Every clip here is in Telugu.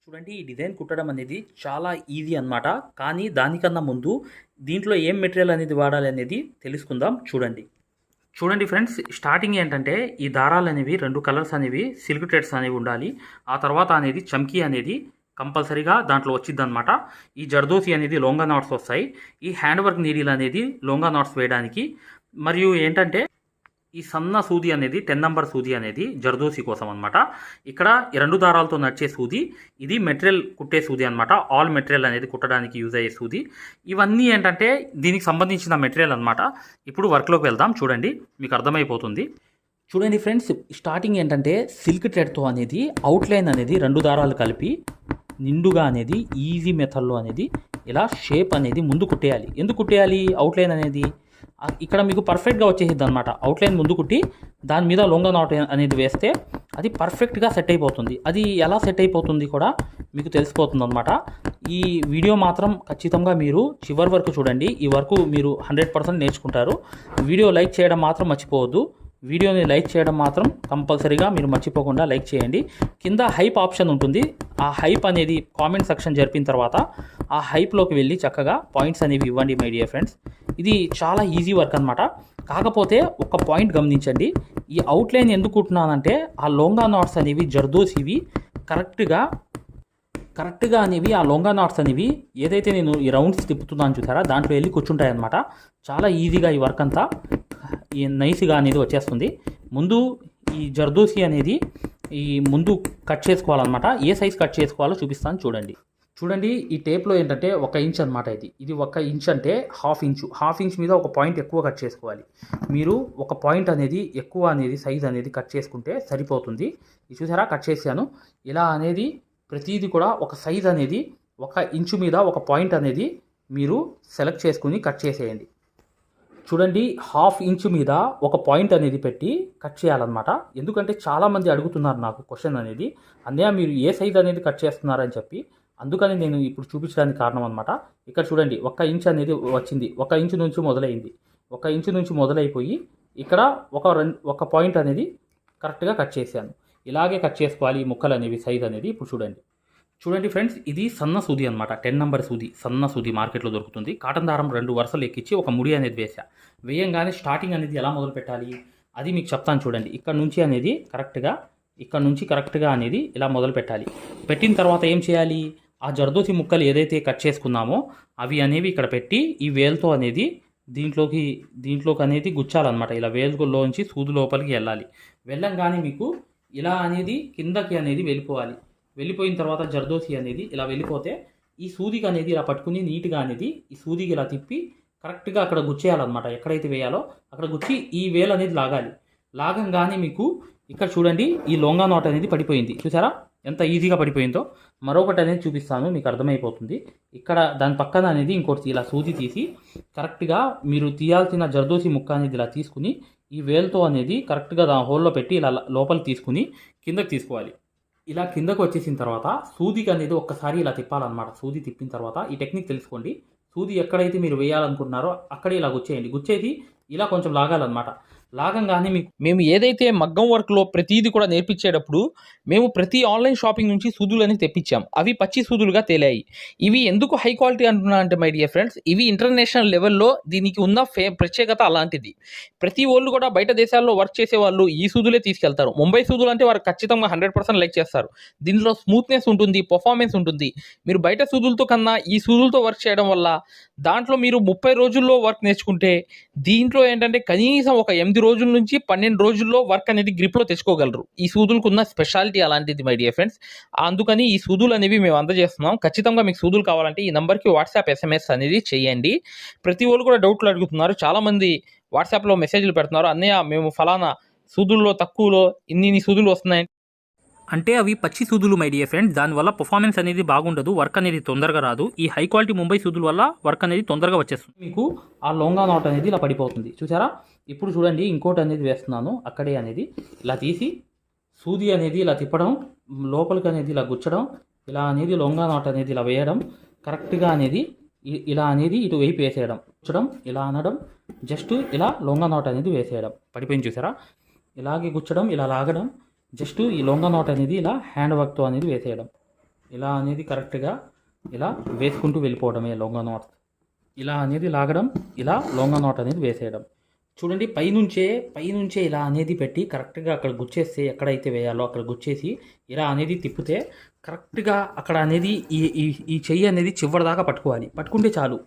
చూడండి ఈ డిజైన్ కుట్టడం అనేది చాలా ఈజీ అన్నమాట. కానీ దానికన్నా ముందు దీంట్లో ఏం మెటీరియల్ అనేది వాడాలి అనేది తెలుసుకుందాం చూడండి. చూడండి ఫ్రెండ్స్, స్టార్టింగ్ ఏంటంటే ఈ దారాలు అనేవి 2 కలర్స్ అనేవి సిల్క్ థ్రెడ్స్ అనేవి ఉండాలి. ఆ తర్వాత అనేది చమ్కీ అనేది కంపల్సరీగా దాంట్లో వచ్చిద్దనమాట. ఈ జర్దోసి అనేది లోంగా నాట్స్ వస్తాయి. ఈ హ్యాండ్ వర్క్ నీడిల్ అనేది లోంగా నాట్స్ వేయడానికి. మరియు ఏంటంటే ఈ సన్న సూది అనేది 10 నంబర్ సూది అనేది జర్దోసి కోసం అనమాట. ఇక్కడ 2 దారాలతో నడిచే సూది, ఇది మెటీరియల్ కుట్టే సూది అనమాట. ఆల్ మెటీరియల్ అనేది కుట్టడానికి యూజ్ అయ్యే సూది. ఇవన్నీ ఏంటంటే దీనికి సంబంధించిన మెటీరియల్ అనమాట. ఇప్పుడు వర్క్లోకి వెళ్దాం చూడండి, మీకు అర్థమైపోతుంది. చూడండి ఫ్రెండ్స్, స్టార్టింగ్ ఏంటంటే సిల్క్ థ్రెడ్తో అనేది అవుట్లైన్ అనేది 2 దారాలు కలిపి నిండుగా అనేది ఈజీ మెథడ్లో అనేది ఇలా షేప్ అనేది ముందు కుట్టేయాలి. ఎందుకు కుట్టేయాలి అవుట్లైన్ అనేది? ఇక్కడ మీకు పర్ఫెక్ట్గా వచ్చేసిద్ది అనమాట. అవుట్లైన్ ముందు కుట్టి దాని మీద లొంగ నాట్ అనేది వేస్తే అది పర్ఫెక్ట్గా సెట్ అయిపోతుంది. అది ఎలా సెట్ అయిపోతుంది కూడా మీకు తెలిసిపోతుంది అనమాట. ఈ వీడియో మాత్రం ఖచ్చితంగా మీరు చివరి వరకు చూడండి. ఈ వరకు మీరు 100% నేర్చుకుంటారు. వీడియో లైక్ చేయడం మాత్రం మర్చిపోవద్దు. వీడియోని లైక్ చేయడం మాత్రం కంపల్సరీగా మీరు మర్చిపోకుండా లైక్ చేయండి. కింద హైప్ ఆప్షన్ ఉంటుంది. ఆ హైప్ అనేది కామెంట్ సెక్షన్ జరిపిన తర్వాత ఆ హైప్లోకి వెళ్ళి చక్కగా పాయింట్స్ అనేవి ఇవ్వండి మై డియర్ ఫ్రెండ్స్. ఇది చాలా ఈజీ వర్క్ అనమాట. కాకపోతే ఒక పాయింట్ గమనించండి. ఈ అవుట్లైన్ ఎందుకు కుట్టినానంటే ఆ లోంగా నాట్స్ అనేవి జర్దోసివి కరెక్ట్గా అనేవి ఆ లొంగా నాట్స్ అనేవి ఏదైతే నేను ఈ రౌండ్స్ తిప్పుతున్నాను చూసారా, దాంట్లో వెళ్ళి కూర్చుంటాయి అనమాట. చాలా ఈజీగా ఈ వర్క్ అంతా ఈ నైస్గా అనేది వచ్చేస్తుంది. ముందు ఈ జర్దోసి అనేది ఈ ముందు కట్ చేసుకోవాలన్నమాట. ఏ సైజ్ కట్ చేసుకోవాలో చూపిస్తాను చూడండి. చూడండి ఈ టేప్లో ఏంటంటే 1 ఇంచ్ అనమాట. ఇది 1 ఇంచ్ అంటే హాఫ్ ఇంచ్ మీద ఒక పాయింట్ ఎక్కువ కట్ చేసుకోవాలి. మీరు ఒక పాయింట్ అనేది ఎక్కువ అనేది సైజ్ అనేది కట్ చేసుకుంటే సరిపోతుంది. ఇది చూసారా, కట్ చేశాను. ఇలా అనేది ప్రతిదీ కూడా ఒక సైజ్ అనేది 1 ఇంచు మీద ఒక పాయింట్ అనేది మీరు సెలెక్ట్ చేసుకుని కట్ చేసేయండి. చూడండి, హాఫ్ ఇంచు మీద ఒక పాయింట్ అనేది పెట్టి కట్ చేయాలన్నమాట. ఎందుకంటే చాలామంది అడుగుతున్నారు నాకు క్వశ్చన్ అనేది, అన్నయ్య మీరు ఏ సైజ్ అనేది కట్ చేస్తున్నారని చెప్పి. అందుకని నేను ఇప్పుడు చూపించడానికి కారణం అనమాట. ఇక్కడ చూడండి 1 ఇంచ్ అనేది వచ్చింది. 1 ఇంచు నుంచి మొదలైంది. 1 ఇంచు నుంచి మొదలైపోయి ఇక్కడ ఒక పాయింట్ అనేది కరెక్ట్గా కట్ చేశాను. ఇలాగే కట్ చేసుకోవాలి ఈ ముక్కలు అనేవి, సైజ్ అనేది. ఇప్పుడు చూడండి ఫ్రెండ్స్, ఇది సన్న సూది అనమాట. 10 నంబర్ సూది, సన్న సూది మార్కెట్లో దొరుకుతుంది. కాటన్ దారం 2 వరుసలు ఎక్కించి ఒక ముడి అనేది వేయంగానే స్టార్టింగ్ అనేది ఎలా మొదలు పెట్టాలి అది మీకు చెప్తాను చూడండి. ఇక్కడ నుంచి కరెక్ట్గా అనేది ఇలా మొదలు పెట్టాలి. పెట్టిన తర్వాత ఏం చేయాలి, ఆ జర్దోసి ముక్కలు ఏదైతే కట్ చేసుకున్నామో అవి అనేవి ఇక్కడ పెట్టి ఈ వేలుతో అనేది దీంట్లోకి అనేది గుచ్చాలన్నమాట. ఇలా వేలులోంచి సూది లోపలికి వెళ్ళంగానే మీకు ఇలా అనేది కిందకి అనేది వెళ్ళిపోయిన తర్వాత జర్దోసి అనేది ఇలా వెళ్ళిపోతే ఈ సూదికి అనేది ఇలా పట్టుకుని నీట్గా అనేది ఈ సూదికి ఇలా తిప్పి కరెక్ట్గా అక్కడ గుచ్చేయాలన్నమాట. ఎక్కడైతే వేయాలో అక్కడ గుచ్చి ఈ వేలు అనేది లాగంగానే మీకు ఇక్కడ చూడండి ఈ లొంగా నాట్ అనేది పడిపోయింది. చూసారా ఎంత ఈజీగా పడిపోయిందో. మరొకటి అనేది చూపిస్తాను, మీకు అర్థమైపోతుంది. ఇక్కడ దాని పక్కన అనేది ఇంకోటి ఇలా సూది తీసి కరెక్ట్గా మీరు తీయాల్సిన జర్దోసి ముక్క అనేది ఇలా తీసుకుని ఈ వేలుతో అనేది కరెక్ట్గా దాని హోల్లో పెట్టి ఇలా లోపలికి తీసుకుని కిందకి తీసుకోవాలి. ఇలా కిందకు వచ్చేసిన తర్వాత సూదికి అనేది ఒక్కసారి ఇలా తిప్పాలన్నమాట. సూది తిప్పిన తర్వాత ఈ టెక్నిక్ తెలుసుకోండి. సూది ఎక్కడైతే మీరు వేయాలనుకుంటున్నారో అక్కడే ఇలా గుచ్చేసి ఇలా కొంచెం లాగాలన్నమాట. లాగంగానే మేము ఏదైతే మగ్గం వర్క్లో ప్రతిదీ కూడా నేర్పించేటప్పుడు మేము ప్రతి ఆన్లైన్ షాపింగ్ నుంచి సూదులని తెప్పించాం. అవి పచ్చి సూదులుగా తేలాయి. ఇవి ఎందుకు హై క్వాలిటీ అంటున్నా అంటే మై డియర్ ఫ్రెండ్స్, ఇవి ఇంటర్నేషనల్ లెవెల్లో దీనికి ఉన్న ప్రత్యేకత అలాంటిది. ప్రతి వాళ్ళు కూడా బయట దేశాల్లో వర్క్ చేసే వాళ్ళు ఈ సూదులే తీసుకెళ్తారు. ముంబై సూదులు అంటే వారు ఖచ్చితంగా 100% లైక్ చేస్తారు. దీనిలో స్మూత్నెస్ ఉంటుంది, పర్ఫార్మెన్స్ ఉంటుంది. మీరు బయట సూదులతో కన్నా ఈ సూదులతో వర్క్ చేయడం వల్ల దాంట్లో మీరు 30 రోజుల్లో వర్క్ నేర్చుకుంటే దీంట్లో ఏంటంటే కనీసం ఒక 8 రోజుల నుంచి 12 రోజుల్లో వర్క్ అనేది గ్రిప్లో తెచ్చుకోగలరు. ఈ సూదులకు ఉన్న స్పెషాలిటీ అలాంటిది మై డియర్ ఫ్రెండ్స్. అందుకని ఈ సూదులు అనేవి మేము అందజేస్తున్నాం. ఖచ్చితంగా మీకు సూదులు కావాలంటే ఈ నెంబర్కి వాట్సాప్ SMS అనేది చేయండి. ప్రతి వాళ్ళు కూడా డౌట్లు అడుగుతున్నారు. చాలామంది వాట్సాప్లో మెసేజ్లు పెడుతున్నారు, అన్నయ్య మేము ఫలానా సూదుల్లో తక్కువలో ఇన్ని సూదులు వస్తున్నాయి అంటే అవి పచ్చి సూదులు మై డియర్ ఫ్రెండ్స్. దానివల్ల పర్ఫార్మెన్స్ అనేది బాగుండదు, వర్క్ అనేది తొందరగా రాదు. ఈ హై క్వాలిటీ ముంబై సూదుల వల్ల వర్క్ అనేది తొందరగా వచ్చేస్తుంది. మీకు ఆ లొంగా నాట్ అనేది ఇలా పడిపోతుంది. చూసారా, ఇప్పుడు చూడండి ఇంకోటి అనేది వేస్తున్నాను. అక్కడే అనేది ఇలా తీసి సూది అనేది ఇలా తిప్పడం, లోపలికి అనేది ఇలా గుచ్చడం, ఇలా అనేది లొంగా నాట్ అనేది ఇలా వేయడం, కరెక్ట్గా అనేది ఇలా అనేది ఇటు వైపు వేసేయడం, గుచ్చడం, ఇలా అనడం, జస్ట్ ఇలా లొంగా నాట్ అనేది వేసేయడం. పడిపోయింది చూసారా, ఇలాగే గుచ్చడం, ఇలా లాగడం, జస్ట్ ఈ లొంగా నాట్ అనేది ఇలా హ్యాండ్ వర్క్తో అనేది వేసేయడం. ఇలా అనేది కరెక్ట్గా ఇలా వేసుకుంటూ వెళ్ళిపోవడమే లొంగ నాట్. ఇలా అనేది లాగడం, ఇలా లొంగ నాట్ అనేది వేసేయడం. చూడండి పైనుంచే ఇలా అనేది పెట్టి కరెక్ట్గా అక్కడ గుచ్చేస్తే, ఎక్కడైతే వేయాలో అక్కడ గుచ్చేసి ఇలా అనేది తిప్పితే కరెక్ట్గా అక్కడ అనేది ఈ ఈ ఈ చెయ్యి అనేది చివరి దాకా పట్టుకోవాలి. పట్టుకుంటే చాలు.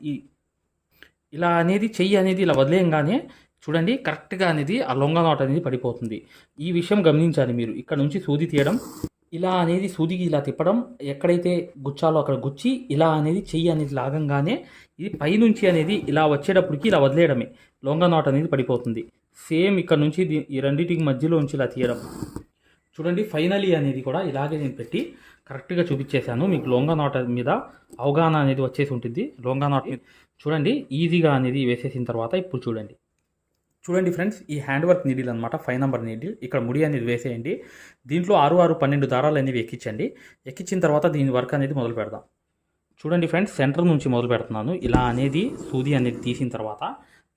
ఇలా అనేది చెయ్యి అనేది ఇలా వదిలేయంగానే చూడండి కరెక్ట్గా అనేది ఆ లొంగ నాట్ అనేది పడిపోతుంది. ఈ విషయం గమనించాలి మీరు. ఇక్కడ నుంచి సూది తీయడం, ఇలా అనేది సూదికి ఇలా తిప్పడం, ఎక్కడైతే గుచ్చాలో అక్కడ గుచ్చి ఇలా అనేది చెయ్యి అనేది లాగంగానే ఇది పైనుంచి అనేది ఇలా వచ్చేటప్పటికి ఇలా వదిలేయడమే, లొంగ నాట్ అనేది పడిపోతుంది. సేమ్ ఇక్కడ నుంచి ఈ రెండింటికి మధ్యలో నుంచి ఇలా తీయడం. చూడండి ఫైనలీ అనేది కూడా ఇలాగే నేను పెట్టి కరెక్ట్గా చూపించేశాను. మీకు లొంగ నాట్ మీద అవగాహన అనేది వచ్చేసి ఉంటుంది. లొంగ నాట్ మీద చూడండి ఈజీగా అనేది వేసేసిన తర్వాత ఇప్పుడు చూడండి ఫ్రెండ్స్, ఈ హ్యాండ్ వర్క్ నీడిల్ అనమాట, 5 నెంబర్ నీడిల్. ఇక్కడ ముడి అనేది వేసేయండి. దీంట్లో 6, 6, 12 దారాలు అనేవి ఎక్కించండి. ఎక్కించిన తర్వాత దీని వర్క్ అనేది మొదలు పెడదాం. చూడండి ఫ్రెండ్స్, సెంటర్ నుంచి మొదలు పెడుతున్నాను. ఇలా అనేది సూది అనేది తీసిన తర్వాత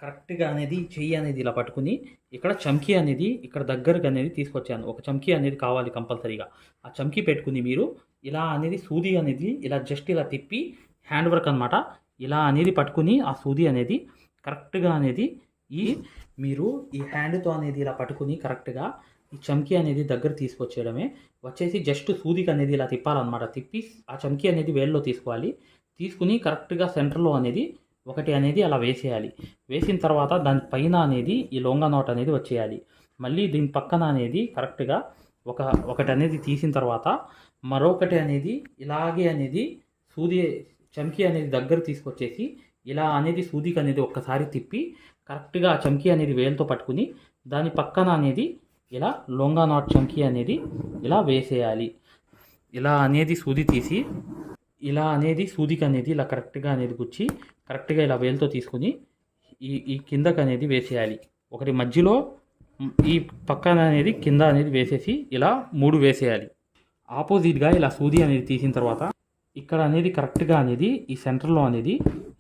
కరెక్ట్గా అనేది చెయ్యి అనేది ఇలా పట్టుకుని ఇక్కడ చమ్కీ అనేది ఇక్కడ దగ్గరకు అనేది తీసుకొచ్చాను. ఒక చమ్కీ అనేది కావాలి కంపల్సరీగా. ఆ చమ్కీ పెట్టుకుని మీరు ఇలా అనేది సూది అనేది ఇలా జస్ట్ ఇలా తిప్పి హ్యాండ్ వర్క్ అనమాట, ఇలా అనేది పట్టుకుని ఆ సూది అనేది కరెక్ట్గా అనేది మీరు ఈ హ్యాండ్తో అనేది ఇలా పట్టుకుని కరెక్ట్గా ఈ చమ్కీ అనేది దగ్గర తీసుకొచ్చేయడమే. వచ్చేసి జస్ట్ సూదికి అనేది ఇలా తిప్పాలన్నమాట. తిప్పి ఆ చమ్కీ అనేది వేల్లో తీసుకోవాలి. తీసుకుని కరెక్ట్గా సెంటర్లో అనేది ఒకటి అనేది అలా వేసేయాలి. వేసిన తర్వాత దానిపైన అనేది ఈ లొంగ నాట్ అనేది వచ్చేయాలి. మళ్ళీ దీని పక్కన అనేది కరెక్ట్గా ఒకటి అనేది తీసిన తర్వాత మరొకటి అనేది ఇలాగే అనేది సూది చమ్కీ అనేది దగ్గర తీసుకొచ్చేసి ఇలా అనేది సూదికి అనేది ఒక్కసారి తిప్పి కరెక్ట్గా ఆ చమ్కీ అనేది వేలుతో పట్టుకుని దాని పక్కన అనేది ఇలా లొంగ నాట్ చమ్కీ అనేది ఇలా వేసేయాలి. ఇలా అనేది సూది తీసి ఇలా అనేది సూదికి అనేది ఇలా కరెక్ట్గా అనేది గుచ్చి కరెక్ట్గా ఇలా వేలుతో తీసుకుని ఈ కిందకి అనేది వేసేయాలి. ఒకటి మధ్యలో ఈ పక్కన అనేది కింద అనేది వేసేసి ఇలా 3 వేసేయాలి. ఆపోజిట్గా ఇలా సూది అనేది తీసిన తర్వాత ఇక్కడ అనేది కరెక్ట్గా అనేది ఈ సెంటర్లో అనేది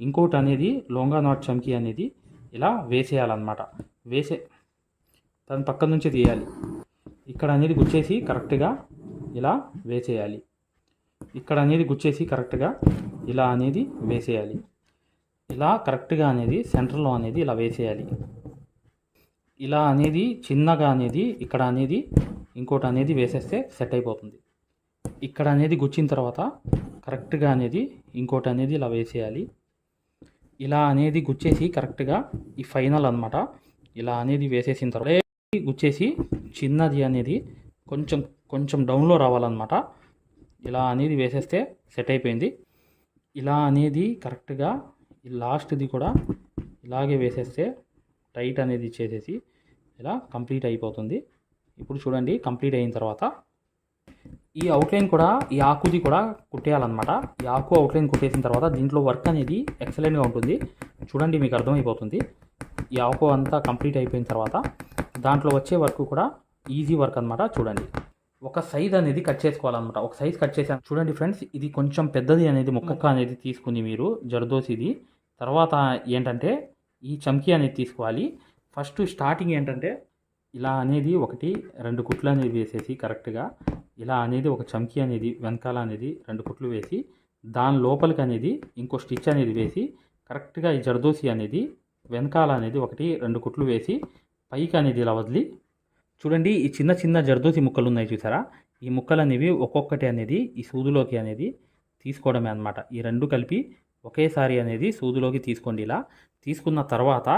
ఇంకోటి అనేది లొంగ నాట్ చమ్కీ అనేది ఇలా వేసేయాలన్నమాట. దాని పక్క నుంచి తీయాలి. ఇక్కడ అనేది గుచ్చేసి కరెక్ట్గా ఇలా వేసేయాలి. ఇక్కడ అనేది గుచ్చేసి కరెక్ట్గా ఇలా అనేది వేసేయాలి. ఇలా కరెక్ట్గా అనేది సెంటర్లో అనేది ఇలా వేసేయాలి. ఇలా అనేది చిన్నగా అనేది ఇక్కడ అనేది ఇంకోటి అనేది వేసేస్తే సెట్ అయిపోతుంది. ఇక్కడ అనేది గుచ్చిన తర్వాత కరెక్ట్గా అనేది ఇంకోటి అనేది ఇలా వేసేయాలి. ఇలా అనేది గుచ్చేసి కరెక్ట్గా ఈ ఫైనల్ అనమాట ఇలా అనేది వేసేసిన తర్వాత గుచ్చేసి చిన్నది అనేది కొంచెం డౌన్లో రావాలన్నమాట. ఇలా అనేది వేసేస్తే సెట్ అయిపోయింది. ఇలా అనేది కరెక్ట్గా లాస్ట్ది కూడా ఇలాగే వేసేస్తే టైట్ అనేది చేసేసి ఇలా కంప్లీట్ అయిపోతుంది. ఇప్పుడు చూడండి కంప్లీట్ అయిన తర్వాత ఈ అవుట్లైన్ కూడా ఈ ఆకుది కూడా కుట్టేయాలన్నమాట. ఈ ఆకు అవుట్లైన్ కుట్టేసిన తర్వాత దీంట్లో వర్క్ అనేది ఎక్సలెంట్గా ఉంటుంది. చూడండి మీకు అర్థమైపోతుంది. ఈ ఆకు అంతా కంప్లీట్ అయిపోయిన తర్వాత దాంట్లో వచ్చే వర్క్ కూడా ఈజీ వర్క్ అనమాట. చూడండి ఒక సైజ్ అనేది కట్ చేసుకోవాలన్నమాట. ఒక సైజ్ కట్ చేసాను. చూడండి ఫ్రెండ్స్, ఇది కొంచెం పెద్దది అనేది ముక్క అనేది తీసుకుని మీరు జర్దోసిది తర్వాత ఏంటంటే ఈ చమ్కీ అనేది తీసుకోవాలి. ఫస్ట్ స్టార్టింగ్ ఏంటంటే ఇలా అనేది 1, 2 కుట్లు అనేది వేసేసి కరెక్ట్గా ఇలా అనేది ఒక చమ్కీ అనేది వెనకాల అనేది 2 కుట్లు వేసి దాని లోపలికి అనేది ఇంకో స్టిచ్ అనేది వేసి కరెక్ట్గా ఈ జర్దోసి అనేది వెనకాల అనేది 1, 2 కుట్లు వేసి పైకి అనేది ఇలా వదిలి చూడండి ఈ చిన్న జర్దోసి ముక్కలు ఉన్నాయి చూసారా, ఈ ముక్కలు అనేవి ఒక్కొక్కటి అనేది ఈ సూదులోకి అనేది తీసుకోవడమే అనమాట. ఈ 2 కలిపి ఒకేసారి అనేది సూదులోకి తీసుకోండి. ఇలా తీసుకున్న తర్వాత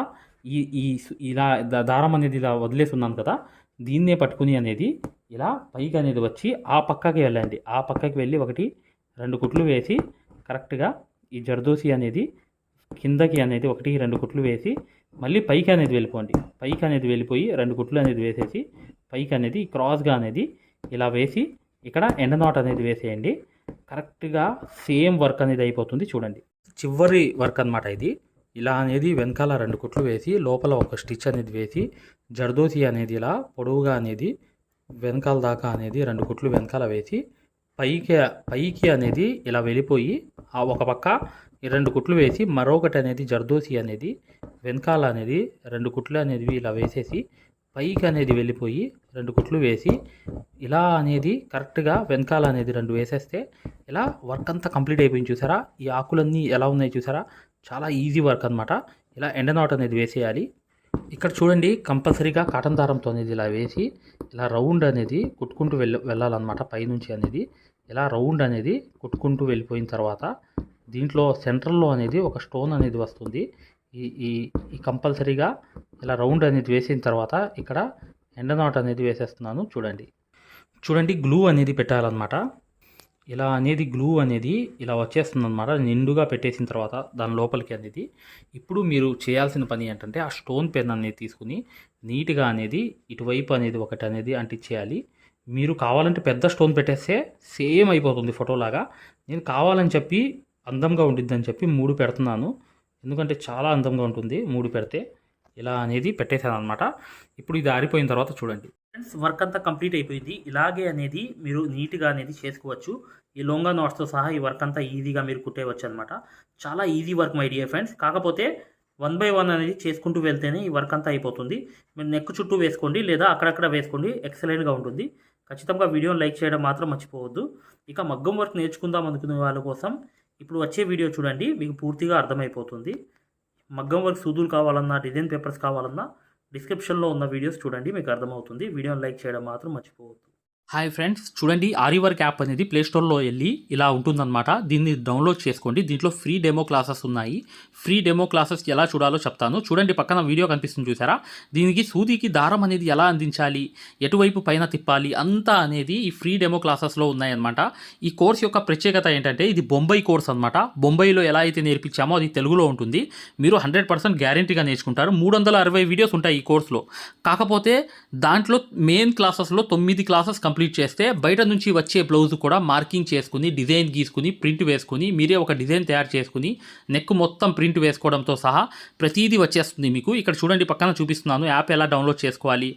ఇలా దారం అనేది ఇలా వదిలేసి ఉన్నాను కదా, దీన్నే పట్టుకుని అనేది ఇలా పైకి అనేది వచ్చి ఆ పక్కకి వెళ్ళండి. ఆ పక్కకి వెళ్ళి 1, 2 కుట్లు వేసి కరెక్ట్గా ఈ జర్దోసి అనేది కిందకి అనేది 1, 2 కుట్లు వేసి మళ్ళీ పైకి అనేది వెళ్ళిపోండి. పైకి అనేది వెళ్ళిపోయి 2 కుట్లు అనేది వేసేసి పైకి అనేది క్రాస్గా అనేది ఇలా వేసి ఇక్కడ ఎండ్ నాట్ అనేది వేసేయండి. కరెక్ట్గా సేమ్ వర్క్ అనేది అయిపోతుంది. చూడండి చివరి వర్క్ అనమాట ఇది. ఇలా అనేది వెనకాల 2 కుట్లు వేసి లోపల ఒక స్టిచ్ అనేది వేసి జర్దోసి అనేది ఇలా పొడవుగా అనేది వెనకాల దాకా అనేది 2 కుట్లు వెనకాల వేసి పైకి అనేది ఇలా వెళ్ళిపోయి ఆ ఒక పక్క ఈ 2 కుట్లు వేసి మరొకటి అనేది జర్దోసి అనేది వెనకాల అనేది 2 కుట్లు అనేది ఇలా వేసేసి పైకి అనేది వెళ్ళిపోయి 2 కుట్లు వేసి ఇలా అనేది కరెక్ట్గా వెనకాల అనేది 2 వేసేస్తే ఇలా వర్క్ అంతా కంప్లీట్ అయిపోయింది. చూసారా ఈ ఆకులన్నీ ఎలా ఉన్నాయి చూసారా, చాలా ఈజీ వర్క్ అనమాట. ఇలా ఎండనాట్ అనేది వేసేయాలి. ఇక్కడ చూడండి కంపల్సరీగా కాటన్ దారంతో అనేది ఇలా వేసి ఇలా రౌండ్ అనేది కుట్టుకుంటూ వెళ్ళాలన్నమాట. పైనుంచి అనేది ఇలా రౌండ్ అనేది కుట్టుకుంటూ వెళ్ళిపోయిన తర్వాత దీంట్లో సెంట్రల్లో అనేది ఒక స్టోన్ అనేది వస్తుంది. ఈ కంపల్సరీగా ఇలా రౌండ్ అనేది వేసిన తర్వాత ఇక్కడ ఎండనాట్ అనేది వేసేస్తున్నాను. చూడండి గ్లూ అనేది పెట్టాలన్నమాట. ఇలా అనేది గ్లూ అనేది ఇలా వచ్చేస్తుంది అనమాట. నిండుగా పెట్టేసిన తర్వాత దాని లోపలికి అనేది ఇప్పుడు మీరు చేయాల్సిన పని ఏంటంటే ఆ స్టోన్ పెన్ అనేది తీసుకుని నీట్గా అనేది ఇటువైపు అనేది ఒకటి అనేది అంటించేయాలి. మీరు కావాలంటే పెద్ద స్టోన్ పెట్టేస్తే సేమ్ అయిపోతుంది ఫోటోలాగా. నేను కావాలని చెప్పి అందంగా ఉండిద్దని చెప్పి 3 పెడుతున్నాను, ఎందుకంటే చాలా అందంగా ఉంటుంది 3 పెడితే. ఇలా అనేది పెట్టేశాను అనమాట. ఇప్పుడు ఇది ఆరిపోయిన తర్వాత చూడండి ఫ్రెండ్స్, వర్క్ అంతా కంప్లీట్ అయిపోయింది. ఇలాగే అనేది మీరు నీట్గా అనేది చేసుకోవచ్చు. ఈ లొంగా నాట్స్తో సహా ఈ వర్క్ అంతా ఈజీగా మీరు కుట్టేయవచ్చు అనమాట. చాలా easy work my dear friends. కాకపోతే 1 by 1 అనేది చేసుకుంటూ వెళ్తేనే ఈ వర్క్ అంతా అయిపోతుంది. మీరు నెక్ చుట్టూ వేసుకోండి లేదా అక్కడక్కడ వేసుకోండి, ఎక్సలెంట్గా ఉంటుంది. ఖచ్చితంగా వీడియోని లైక్ చేయడం మాత్రం మర్చిపోవద్దు. ఇక మగ్గం వర్క్ నేర్చుకుందాం అనుకునే వాళ్ళ కోసం ఇప్పుడు వచ్చే వీడియో చూడండి, మీకు పూర్తిగా అర్థమైపోతుంది. మగ్గం వర్క్ సూదులు కావాలన్నా డిజైన్ పేపర్స్ కావాలన్నా డిస్క్రిప్షన్లో ఉన్న వీడియోస్ చూడండి, మీకు అర్థమవుతుంది. వీడియోని లైక్ చేయడం మాత్రం మర్చిపోవద్దు. హాయ్ ఫ్రెండ్స్, చూడండి ఆరివర్క్ యాప్ అనేది ప్లేస్టోర్లో వెళ్ళి ఇలా ఉంటుందన్నమాట. దీన్ని డౌన్లోడ్ చేసుకోండి. దీంట్లో ఫ్రీ డెమో క్లాసెస్ ఉన్నాయి. ఫ్రీ డెమో క్లాసెస్ ఎలా చూడాలో చెప్తాను. చూడండి పక్కన వీడియో కనిపిస్తుంది చూసారా, దీనికి సూదికి దారం అనేది ఎలా అందించాలి, ఎటువైపు పైన తిప్పాలి అంతా అనేది ఈ ఫ్రీ డెమో క్లాసెస్లో ఉన్నాయన్నమాట. ఈ కోర్స్ యొక్క ప్రత్యేకత ఏంటంటే ఇది బొంబాయి కోర్స్ అనమాట. బొంబాయిలో ఎలా అయితే నేర్పించామో అది తెలుగులో ఉంటుంది. మీరు 100% గ్యారంటీగా నేర్చుకుంటారు. 360 వీడియోస్ ఉంటాయి ఈ కోర్సులో. కాకపోతే దాంట్లో మెయిన్ క్లాసెస్లో 9 క్లాసెస్ కంప్లీట్ చేస్తే బయట నుంచి వచ్చే బ్లౌజ్ కూడా మార్కింగ్ చేసుకుని డిజైన్ గీసుకుని ప్రింట్ వేసుకుని మీరే ఒక డిజైన్ తయారు చేసుకుని నెక్ మొత్తం ప్రింట్ వేసుకోవడంతో సహా ప్రతిదీ వచ్చేస్తుంది మీకు. ఇక్కడ చూడండి పక్కన చూపిస్తున్నాను యాప్ ఎలా డౌన్లోడ్ చేసుకోవాలి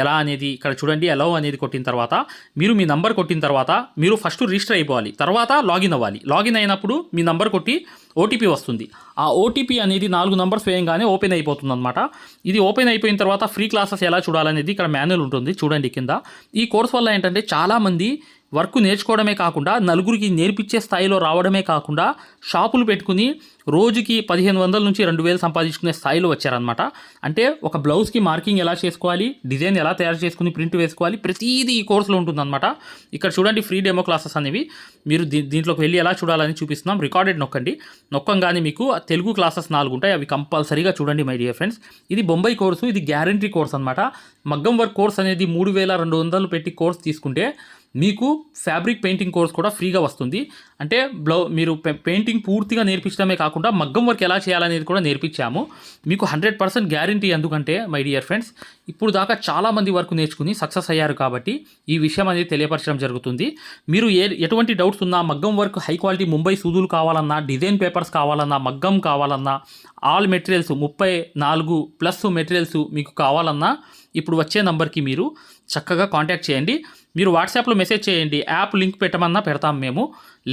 ఎలా అనేది. ఇక్కడ చూడండి అలౌ అనేది కొట్టిన తర్వాత మీరు మీ నంబర్ కొట్టిన తర్వాత మీరు ఫస్ట్ రిజిస్టర్ అయిపోవాలి, తర్వాత లాగిన్ అవ్వాలి. లాగిన్ అయినప్పుడు మీ నంబర్ కొట్టి ఓటీపీ వస్తుంది. ఆ ఓటీపీ అనేది 4 నంబర్స్ వేయంగానే ఓపెన్ అయిపోతుంది అనమాట. ఇది ఓపెన్ అయిపోయిన తర్వాత ఫ్రీ క్లాసెస్ ఎలా చూడాలనేది ఇక్కడ మాన్యువల్ ఉంటుంది చూడండి కింద. ఈ కోర్స్ వల్ల ఏంటంటే చాలామంది వర్క్ నేర్చుకోవడమే కాకుండా నలుగురికి నేర్పించే స్థాయిలో రావడమే కాకుండా షాపులు పెట్టుకుని రోజుకి 1500 నుంచి 2000 సంపాదించుకునే స్థాయిలో వచ్చారనమాట. అంటే ఒక బ్లౌజ్కి మార్కింగ్ ఎలా చేసుకోవాలి, డిజైన్ ఎలా తయారు చేసుకుని ప్రింట్ వేసుకోవాలి, ప్రతిదీ ఈ కోర్సులో ఉంటుందన్నమాట. ఇక్కడ చూడండి ఫ్రీ డెమో క్లాసెస్ అనేవి మీరు దీంట్లోకి వెళ్ళి ఎలా చూడాలని చూపిస్తున్నాం. రికార్డెడ్ నొక్కంగానే మీకు తెలుగు క్లాసెస్ 4 ఉంటాయి, అవి కంపల్సరీగా చూడండి మై డియర్ ఫ్రెండ్స్. ఇది బొంబాయి కోర్సు, ఇది గ్యారంటీ కోర్స్ అనమాట. మగ్గం వర్క్ కోర్స్ అనేది 3200 పెట్టి కోర్స్ తీసుకుంటే మీకు ఫ్యాబ్రిక్ పెయింటింగ్ కోర్స్ కూడా ఫ్రీగా వస్తుంది. అంటే మీరు పెయింటింగ్ పూర్తిగా నేర్పించడమే కాకుండా మగ్గం వర్క్ ఎలా చేయాలనేది కూడా నేర్పించాము మీకు. 100% గ్యారంటీ. ఎందుకంటే మై డియర్ ఫ్రెండ్స్ ఇప్పుడు దాకా చాలామంది వర్క్ నేర్చుకుని సక్సెస్ అయ్యారు కాబట్టి ఈ విషయం అనేది తెలియపరచడం జరుగుతుంది. మీరు ఎటువంటి డౌట్స్ ఉన్నా మగ్గం వర్క్ హై క్వాలిటీ ముంబై సూదులు కావాలన్నా, డిజైన్ పేపర్స్ కావాలన్నా, మగ్గం కావాలన్నా, ఆల్ మెటీరియల్స్ 34+ మెటీరియల్స్ మీకు కావాలన్నా ఇప్పుడు వచ్చే నంబర్కి మీరు చక్కగా కాంటాక్ట్ చేయండి. మీరు వాట్సాప్లో మెసేజ్ చేయండి, యాప్ లింక్ పెట్టమన్నా పెడతాం మేము.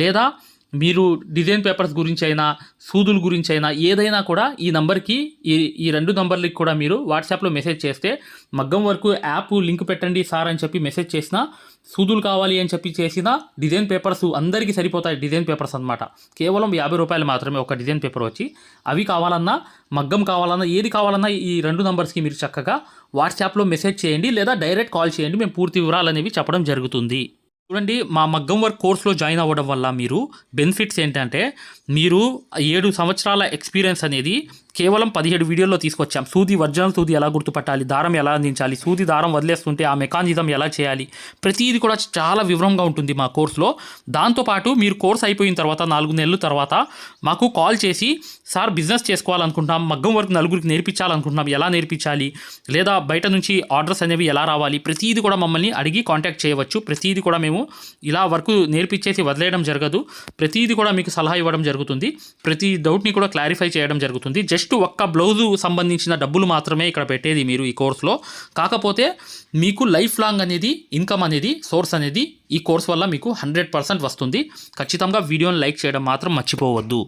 లేదా మీరు డిజైన్ పేపర్స్ గురించి అయినా సూదుల గురించి అయినా ఏదైనా కూడా ఈ నంబర్కి ఈ 2 నంబర్లకి కూడా మీరు వాట్సాప్లో మెసేజ్ చేస్తే మగ్గం వరకు యాప్ లింక్ పెట్టండి సార్ అని చెప్పి మెసేజ్ చేసినా, సూదులు కావాలి అని చెప్పి చేసిన డిజైన్ పేపర్స్ అందరికీ సరిపోతాయి. డిజైన్ పేపర్స్ అనమాట కేవలం 50 రూపాయలు మాత్రమే ఒక డిజైన్ పేపర్ వచ్చి. అవి కావాలన్నా మగ్గం కావాలన్నా ఏది కావాలన్నా ఈ 2 నంబర్స్కి మీరు చక్కగా వాట్సాప్లో మెసేజ్ చేయండి లేదా డైరెక్ట్ కాల్ చేయండి. మేము పూర్తి వివరాలు అనేవి చెప్పడం జరుగుతుంది. చూడండి మా మగ్గం వర్క్ కోర్స్లో జాయిన్ అవ్వడం వల్ల మీరు బెనిఫిట్స్ ఏంటంటే మీరు 7 సంవత్సరాల ఎక్స్పీరియన్స్ అనేది కేవలం 17 వీడియోల్లో తీసుకొచ్చాం. సూది ఒరిజినల్ సూది ఎలా గుర్తుపట్టాలి, దారం ఎలా అందించాలి, సూది దారం వదిలేస్తుంటే ఆ మెకానిజం ఎలా చేయాలి, ప్రతిదీ కూడా చాలా వివరంగా ఉంటుంది మా కోర్సులో. దాంతోపాటు మీరు కోర్స్ అయిపోయిన తర్వాత 4 నెలల తర్వాత మాకు కాల్ చేసి సార్ బిజినెస్ చేసుకోవాలనుకుంటున్నాం, మగ్గం వర్క్ నలుగురికి నేర్పించాలనుకుంటున్నాం, ఎలా నేర్పించాలి, లేదా బయట నుంచి ఆర్డర్స్ అనేవి ఎలా రావాలి, ప్రతిదీ కూడా మమ్మల్ని అడిగి కాంటాక్ట్ చేయవచ్చు. ప్రతిదీ కూడా మేము ఇలా వర్క్ నేర్పించేసి వదిలేయడం జరగదు. ప్రతిదీ కూడా మీకు సలహా ఇవ్వడం జరుగుతుంది. ప్రతి డౌట్ని కూడా క్లారిఫై చేయడం జరుగుతుంది. జస్ట్ ఒక్క బ్లౌజు సంబంధించిన డబ్బులు మాత్రమే ఇక్కడ పెట్టేది మీరు ఈ కోర్సులో. కాకపోతే మీకు లైఫ్ లాంగ్ అనేది ఇన్కమ్ అనేది సోర్స్ అనేది ఈ కోర్స్ వల్ల మీకు 100% వస్తుంది. ఖచ్చితంగా వీడియోని లైక్ చేయడం మాత్రం మర్చిపోవద్దు.